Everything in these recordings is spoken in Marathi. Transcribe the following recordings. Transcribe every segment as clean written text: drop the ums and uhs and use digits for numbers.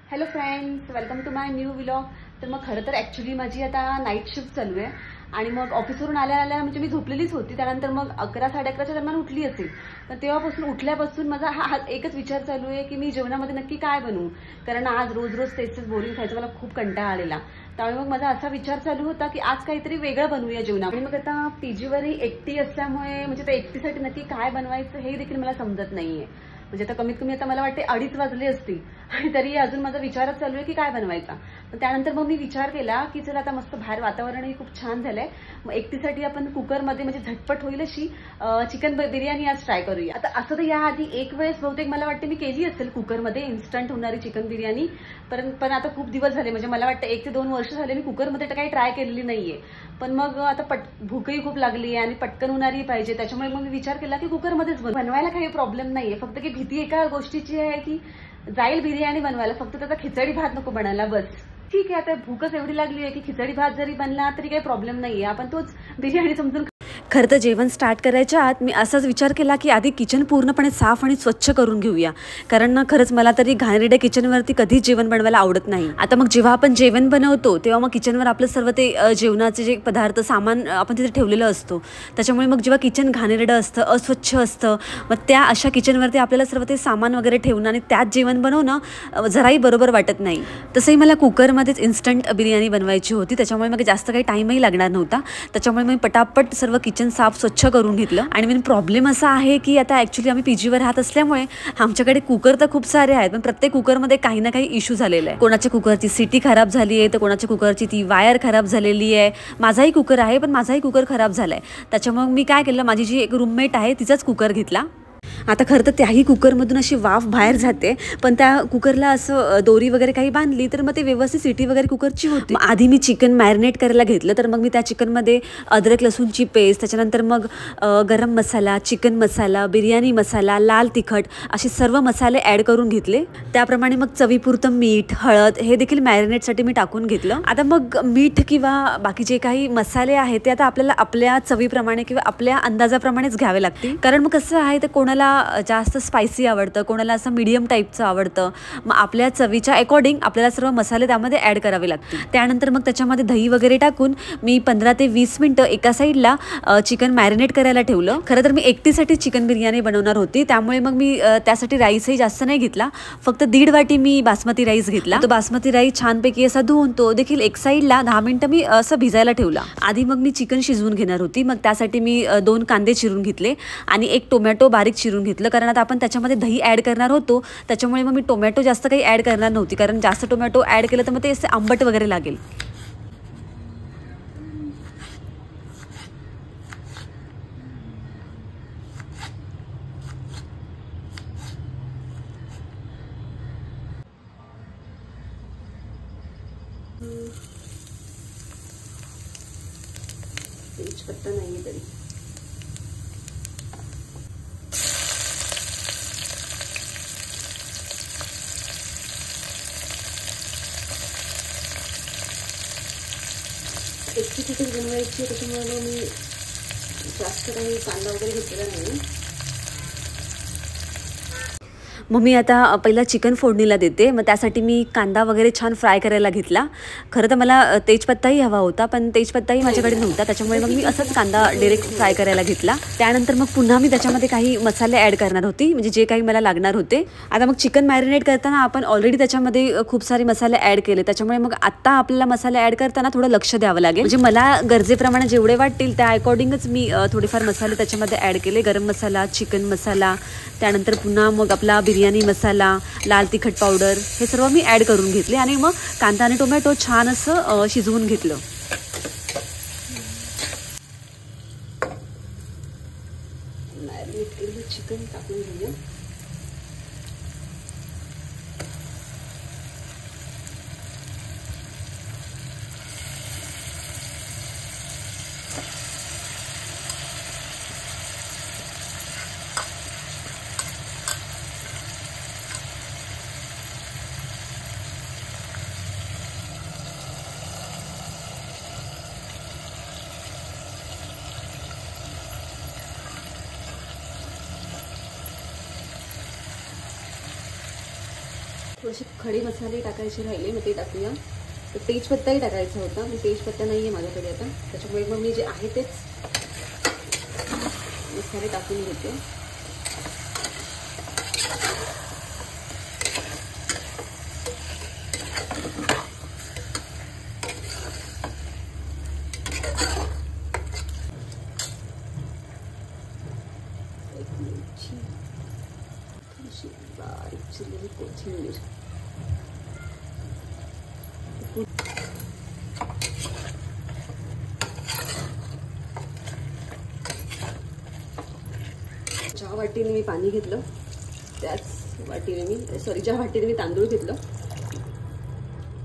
Hello friends, welcome to my new vlog. तर मग खरं तर ॲक्च्युली माझी आता नाईट शिफ्ट चालू आहे आणि मग ऑफिसवरून आल्या म्हणजे मी झोपलेलीच होती. त्यानंतर मग 11-11:30च्या दरम्यान उठली असेल. पण तेव्हापासून उठल्यापासून माझा हा एकच विचार चालू आहे की मी जेवणामध्ये नक्की काय बनवू, कारण आज रोज रोज तेच बोरिंग खायचं मला खूप कंटाळा आलेला. त्यामुळे मग माझा असा विचार चालू होता की आज काहीतरी वेगळं बनवूया जेवणात. आणि मग आता पीजीवरही एकटी असल्यामुळे म्हणजे त्या एकटीसाठी नक्की काय बनवायचं हे देखील मला समजत नाहीये. म्हणजे आता कमीत कमी आता मला वाटते 2:30 वाजले असतील आणि तरी अजून माझा विचारच चालू आहे की काय बनवायचा. पण त्यानंतर मग मी विचार केला की चला आता मस्त बाहेर वातावरणही खूप छान झालंय, मग एकटीसाठी आपण कुकरमध्ये म्हणजे झटपट होईल अशी चिकन बिर्याणी आज ट्राय करूया. आता असं तर याआधी एक वेळेस बहुतेक मला वाटते मी केली असेल कुकरमध्ये इन्स्टंट होणारी चिकन बिर्याणी, पण आता खूप दिवस झाले, म्हणजे मला वाटतं 1 ते 2 वर्ष झाले मी कुकरमध्ये काही ट्राय केलेली नाहीये. पण मग आता भूकही खूप लागली आणि पटकन होणारी पाहिजे, त्याच्यामुळे मग मी विचार केला की कुकरमध्येच बनवायला काही प्रॉब्लेम नाहीये. फक्त की भीती एका गोष्टीची आहे की जाईल बिर्याणी बनवायला, फक्त त्याचा खिचडी भात नको बनायला, बस. ठीक आहे, आता भूकच एवढी लागली आहे की खिचडी भात जरी बनला तरी काही प्रॉब्लेम नाहीये, आपण तोच बिर्याणी समजून. खरं तर जेवण स्टार्ट करायच्या आत मी असाच विचार केला की आधी किचन पूर्णपणे साफ आणि स्वच्छ करून घेऊया, कारण ना खरंच मला तरी घाणेरड्या किचनवरती कधीच जेवण बनवायला आवडत नाही. आता मग जेव्हा आपण जेवण बनवतो तेव्हा मग किचनवर आपलं सर्व ते जेवणाचे जे पदार्थ सामान आपण तिथे ठेवलेलं असतो, त्याच्यामुळे मग जेव्हा किचन घाणेरडं असतं, अस्वच्छ असतं, मग त्या अशा किचनवरती आपल्याला सर्व ते सामान वगैरे ठेवणं आणि त्यात जेवण बनवणं जराही बरोबर वाटत नाही. तसंही मला कुकरमध्येच इन्स्टंट बिर्याणी बनवायची होती, त्याच्यामुळे मग जास्त काही टाईमही लागणार नव्हता. त्याच्यामुळे मी पटापट सर्व किचन साफ स्वच्छ करून घेतलं. आणि मेन प्रॉब्लेम असा आहे की आता ॲक्च्युली आम्ही पीजीवर राहत असल्यामुळे आमच्याकडे कुकर तर खूप सारे आहेत, पण प्रत्येक कुकरमध्ये काही ना काही इश्यू झालेला आहे. कोणाच्या कुकरची सीटी खराब झाली आहे, तर कोणाच्या कुकरची ती वायर खराब झालेली आहे. माझाही कुकर आहे, पण माझाही कुकर खराब झाला आहे. त्याच्यामुळे मी काय केलं, माझी जी एक रूममेट आहे तिचाच कुकर घेतला. आता खरं तर त्याही कुकरमधून अशी वाफ बाहेर जाते, पण त्या कुकरला असं दोरी वगैरे काही बांधली तर मग ते व्यवस्थित सिटी वगैरे कुकरची होती. आधी मी चिकन मॅरिनेट करायला घेतलं, तर मग मी त्या चिकनमध्ये अद्रक लसूणची पेस्ट, त्याच्यानंतर मग गरम मसाला, चिकन मसाला, बिर्याणी मसाला, लाल तिखट असे सर्व मसाले ॲड करून घेतले. त्याप्रमाणे मग चवीपुरतं मीठ, हळद हे देखील मॅरिनेटसाठी मी टाकून घेतलं. आता मग मीठ किंवा बाकी जे काही मसाले आहेत ते आता आपल्याला आपल्या चवीप्रमाणे किंवा आपल्या अंदाजाप्रमाणेच घ्यावे लागतील, कारण मग कसं आहे तर कोणाला जास्त स्पायसी आवडतं, कोणाला असं मीडियम टाईपचं आवडतं. मग आपल्या चवीच्या अकॉर्डिंग आपल्याला सर्व मसाले त्यामध्ये ॲड करावे लागतील. त्यानंतर मग त्याच्यामध्ये दही वगैरे टाकून मी 15 ते 20 मिनिटं एका साईडला चिकन मॅरिनेट करायला ठेवलं. खरं तर मी एकटीसाठी चिकन बिर्याणी बनवणार होती, त्यामुळे मग मी त्यासाठी राईसही जास्त नाही घेतला, फक्त 1.5 वाटी मी बासमती राईस घेतला. तो बासमती राईस छानपैकी असा धुवून तो देखील एक साईडला 10 मिनिटं मी असं भिजायला ठेवला. आधी मग मी चिकन शिजवून घेणार होती, मग त्यासाठी मी 2 कांदे चिरून घेतले आणि 1 टोमॅटो बारीक चिरून घेतलं, कारण आता आपण त्याच्यामध्ये दही ॲड करणार होतो, त्याच्यामुळे मग मी टोमॅटो जास्त काही ॲड करणार नव्हती, कारण जास्त टोमॅटो ॲड केलं तर मग ते असे आंबट वगैरे लागेल. तेजपत्ता नाहीये तरी एकटी चिकन बनवायची, त्याच्यामुळे मी जास्त काही कांदा वगैरे घेतलेला नाही. मग मी आता पहिला चिकन फोडणीला देते, मग त्यासाठी मी कांदा वगैरे छान फ्राय करायला घेतला. खरं तर मला तेजपत्ताही हवा होता, पण तेजपत्ताही माझ्याकडे नव्हता, त्याच्यामुळे मग मी असंच कांदा डायरेक्ट फ्राय करायला घेतला. त्यानंतर मग पुन्हा मी त्याच्यामध्ये काही मसाले ॲड करणार होती, म्हणजे जे काही मला लागणार होते. आता मग चिकन मॅरिनेट करताना आपण ऑलरेडी त्याच्यामध्ये खूप सारे मसाले ॲड केले, त्याच्यामुळे मग आत्ता आपल्याला मसाले ॲड करताना थोडं लक्ष द्यावं लागेल. म्हणजे मला गरजेप्रमाणे जेवढे वाटतील त्या अकॉर्डिंगच मी थोडेफार मसाले त्याच्यामध्ये ॲड केले. गरम मसाला, चिकन मसाला, त्यानंतर पुन्हा मग आपला बिर्याणी मसाला, लाल तिखट पावडर हे सर्व मी ॲड करून घेतले आणि मग कांदा आणि टोमॅटो छान असं शिजवून घेतलं. मॅरिनेट केलेलं चिकन टाकून घेऊया. थोडेसे खडे मसाले टाकायचे राहिले, मग ते टाकूया. तर तेजपत्ताही टाकायचा होता, पण तेजपत्ता नाही आहे माझ्याकडे आता, त्याच्यामुळे मग मी जे आहे तेच मसाले टाकून घेते. बारीक चिरलेली कोथिंबीर. ज्या वाटीने मी पाणी घेतलं त्याच वाटीने ज्या वाटीने मी तांदूळ घेतलं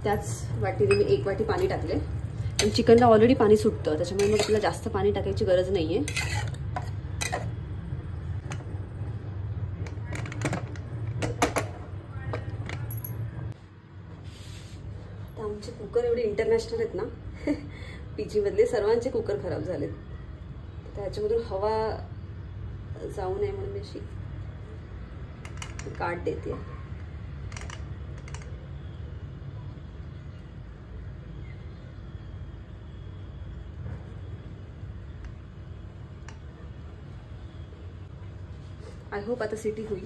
त्याच वाटीने मी 1 वाटी पाणी टाकले. आणि चिकनला ऑलरेडी पाणी सुटतं, त्याच्यामुळे मग आपल्याला जास्त पाणी टाकायची गरज नाहीये. आमचे कुकर एवढे इंटरनॅशनल आहेत ना, पीजी मधले सर्वांचे कुकर खराब झालेत. त्याच्यामधून हवा जाऊ नये म्हणून मी अशी काट देते. आय होप आता सिटी होईल.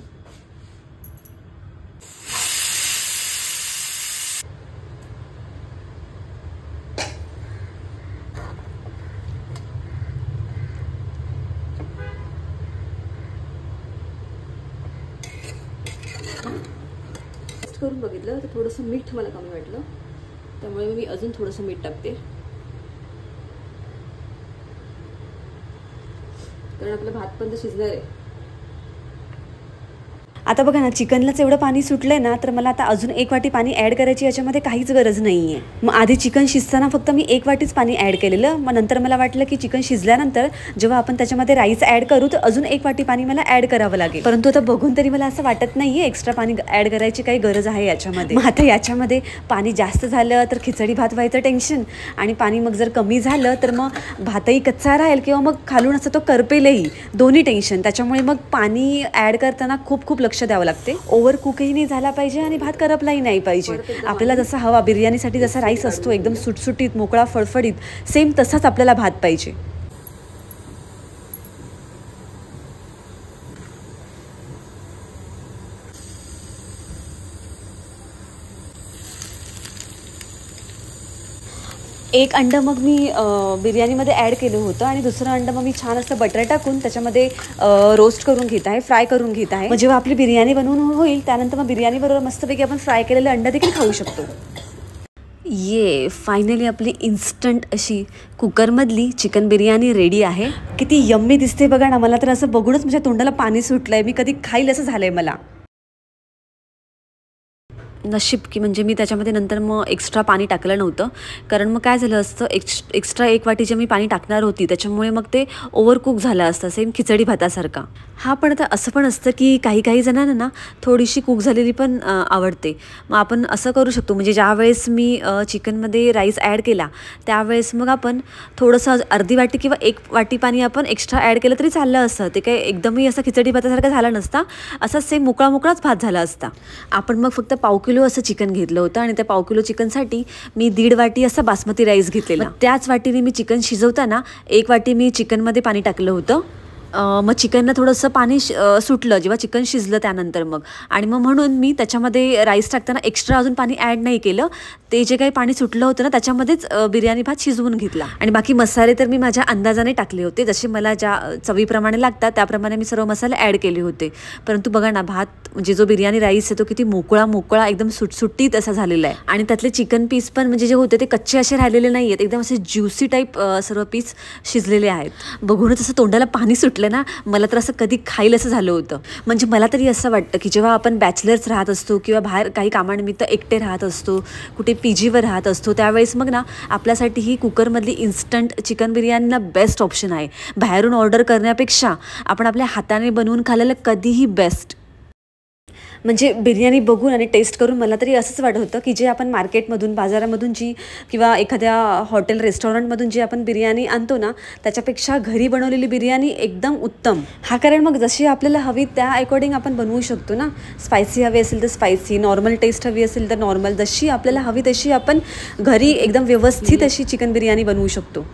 करून बघितलं तर थोडंसं मीठ मला कमी वाटलं, त्यामुळे मी अजून थोडंसं मीठ टाकते. कारण आपला भात पण तर शिजणार आहे. आता बघा ना, चिकनलाच एवढं पाणी सुटलंय ना, तर मला आता अजून 1 वाटी पाणी ॲड करायची याच्यामध्ये काहीच गरज नाही आहे. मग आधी चिकन शिजताना फक्त मी 1 वाटीच पाणी ॲड केलेलं. मग नंतर मला वाटलं की चिकन शिजल्यानंतर जेव्हा आपण त्याच्यामध्ये राईस ॲड करू तर अजून 1 वाटी पाणी मला ॲड करावं लागेल. परंतु आता बघून तरी मला असं वाटत नाही आहे एक्स्ट्रा पाणी ॲड करायची काही गरज आहे याच्यामध्ये. मग आता याच्यामध्ये पाणी जास्त झालं तर खिचडी भात व्हायचं टेन्शन, आणि पाणी मग जर कमी झालं तर मग भातही कच्चा राहील किंवा मग खालून असं तो करपेलही, दोन्ही टेन्शन. त्याच्यामुळे मग पाणी ॲड करताना खूप लक्ष द्यावं लागते. ओव्हर कुकही नाही झाला पाहिजे आणि भात करपलाही नाही पाहिजे. आपल्याला जसा हवा बिर्याणीसाठी जसा राईस असतो एकदम सुटसुटीत मोकळा फडफडीत, सेम तसाच आपल्याला भात पाहिजे. एक अंडं मग मी बिर्याणीमध्ये ॲड केलं होतं आणि दुसरं अंडं मग मी छान असं बटर टाकून त्याच्यामध्ये रोस्ट करून घेत आहे, फ्राय करून घेत आहे. मग जेव्हा आपली बिर्याणी बनवून होईल त्यानंतर मग बिर्याणीबरोबर मस्तपैकी आपण फ्राय केलेलं अंडं देखील खाऊ शकतो. फायनली आपली इन्स्टंट अशी कुकरमधली चिकन बिर्याणी रेडी आहे. किती यम्मी दिसते बघा ना. मला तर असं बघूनच माझ्या तोंडाला पाणी सुटलंय. मी कधी खाईल असं झालंय मला. नशीब की म्हणजे मी त्याच्यामध्ये नंतर मग एक्स्ट्रा पाणी टाकलं नव्हतं, कारण मग काय झालं असतं एक्स्ट्रा 1 वाटी जे मी पाणी टाकणार होती त्याच्यामुळे मग ते ओव्हरकुक झालं असतं, सेम खिचडी भातासारखा. हा पण आता असं पण असतं की काही जणांना ना थोडीशी कुक झालेली पण आवडते. मग आपण असं करू शकतो, म्हणजे ज्यावेळेस मी चिकनमध्ये राईस ॲड केला त्यावेळेस मग आपण थोडंसं अर्धी वाटी किंवा 1 वाटी पाणी आपण एक्स्ट्रा ॲड केलं तरी चाललं असतं. ते काही एकदमही असं खिचडी भातासारखा झाला नसता, असा सेम मोकळाच भात झाला असता. आपण मग फक्त पाव किलो असं चिकन घेतलं होतं आणि त्या पाव किलो चिकनसाठी मी 1.5 वाटी असं बासमती राईस घेतलेला. त्याच वाटीने मी चिकन शिजवताना 1 वाटी मी चिकनमध्ये पाणी टाकलं होतं. मग चिकनला थोडंसं पाणी सुटलं जेव्हा चिकन शिजलं त्यानंतर मग, आणि मग म्हणून मी त्याच्यामध्ये राईस टाकताना एक्स्ट्रा अजून पाणी ॲड नाही केलं. ते जे काही पाणी सुटलं होतं ना त्याच्यामध्येच बिर्याणी भात शिजवून घेतला. आणि बाकी मसाले तर मी माझ्या अंदाजाने टाकले होते, जसे मला ज्या चवीप्रमाणे लागतात त्याप्रमाणे मी सर्व मसाले ॲड केले होते. परंतु बघा ना, भात म्हणजे जो बिर्याणी राईस आहे तो किती मोकळा एकदम सुटसुटीत असा झालेला आहे. आणि त्यातले चिकन पीस पण म्हणजे जे होते ते कच्चे असे राहिलेले नाही आहेत, एकदम असे ज्युसी टाईप सर्व पीस शिजलेले आहेत. बघूनच असं तोंडाला पाणी सुटलं ना. मला तर असं कधी खाईल असं झालं होतं. म्हणजे मला तरी असं वाटतं की जेव्हा आपण बॅचलर्स राहत असतो किंवा बाहेर काही कामानिमित्त एकटे राहत असतो, कुठे पीजीवर राहत असतो, त्यावेळेस मग ना आपल्यासाठी ही कुकरमधली इन्स्टंट चिकन बिर्याणीला बेस्ट ऑप्शन आहे. बाहेरून ऑर्डर करण्यापेक्षा आपण आपल्या हाताने बनवून खाल्लेलं कधीही बेस्ट. म्हणजे बिर्याणी बघून आणि टेस्ट करून मला तरी असंच वाटत होतं की जे आपण मार्केटमधून बाजारामधून जी किंवा एखाद्या हॉटेल रेस्टॉरंटमधून जी आपण बिर्याणी आणतो ना त्याच्यापेक्षा घरी बनवलेली बिर्याणी एकदम उत्तम. हा कारण मग जशी आपल्याला हवी त्या अकॉर्डिंग आपण बनवू शकतो ना. स्पायसी हवी असेल तर स्पायसी, नॉर्मल टेस्ट हवी असेल तर नॉर्मल, जशी आपल्याला हवी तशी आपण घरी एकदम व्यवस्थित अशी चिकन बिर्याणी बनवू शकतो.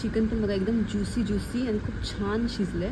चिकन पण बघा एकदम ज्युसी आणि खूप छान शिजलंय.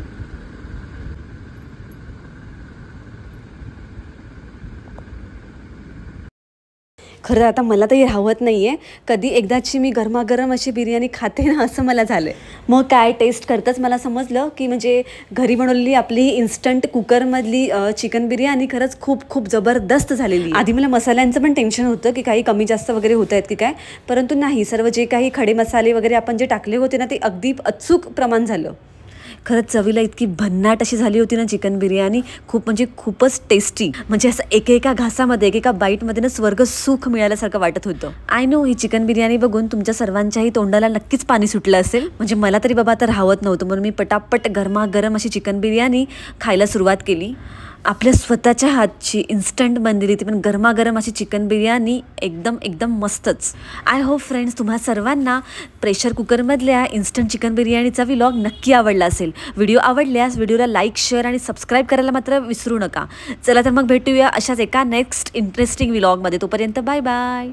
खरं आता मला तरी राहत नाही आहे, कधी एकदाची मी गरमागरम अशी बिर्याणी खाते ना असं मला झालं आहे. मग काय टेस्ट करताच मला समजलं की म्हणजे घरी बनवलेली आपली इन्स्टंट कुकरमधली चिकन बिर्याणी खरंच खूप खूप जबरदस्त झालेली. आधी मला मसाल्यांचं पण टेन्शन होतं की काही कमी जास्त वगैरे होत आहेत की काय, परंतु नाही, सर्व जे काही खडे मसाले वगैरे आपण जे टाकले होते ना ते अगदी अचूक प्रमाण झालं. खरंच चवीला इतकी भन्नाट अशी झाली होती ना चिकन बिर्याणी, खूप म्हणजे खूपच टेस्टी. म्हणजे असं एकेका घासामध्ये एकेका बाईटमध्ये ना स्वर्ग सुख मिळाल्यासारखं वाटत होतं. I know he chicken biryani बघून तुमच्या सर्वांच्याही तोंडाला नक्कीच पाणी सुटलं असेल. म्हणजे मला तरी बाबा आता राहत नव्हतं, म्हणून मी पटापट गरमागरम अशी चिकन बिर्याणी खायला सुरुवात केली. आपल्या स्वतःच्या हातची इन्स्टंट बनलेली ती पण गरमागरम अशी चिकन बिर्याणी एकदम एकदम मस्तच. आय होप फ्रेंड्स तुम्हा सर्वांना प्रेशर कुकरमधल्या इन्स्टंट चिकन बिर्याणीचा व्लॉग नक्की आवडला असेल. व्हिडिओ आवडल्यास व्हिडिओला लाईक, शेअर आणि सबस्क्राईब करायला मात्र विसरू नका. चला तर मग भेटूया अशाच एका नेक्स्ट इंटरेस्टिंग व्लॉगमध्ये. तोपर्यंत बाय बाय.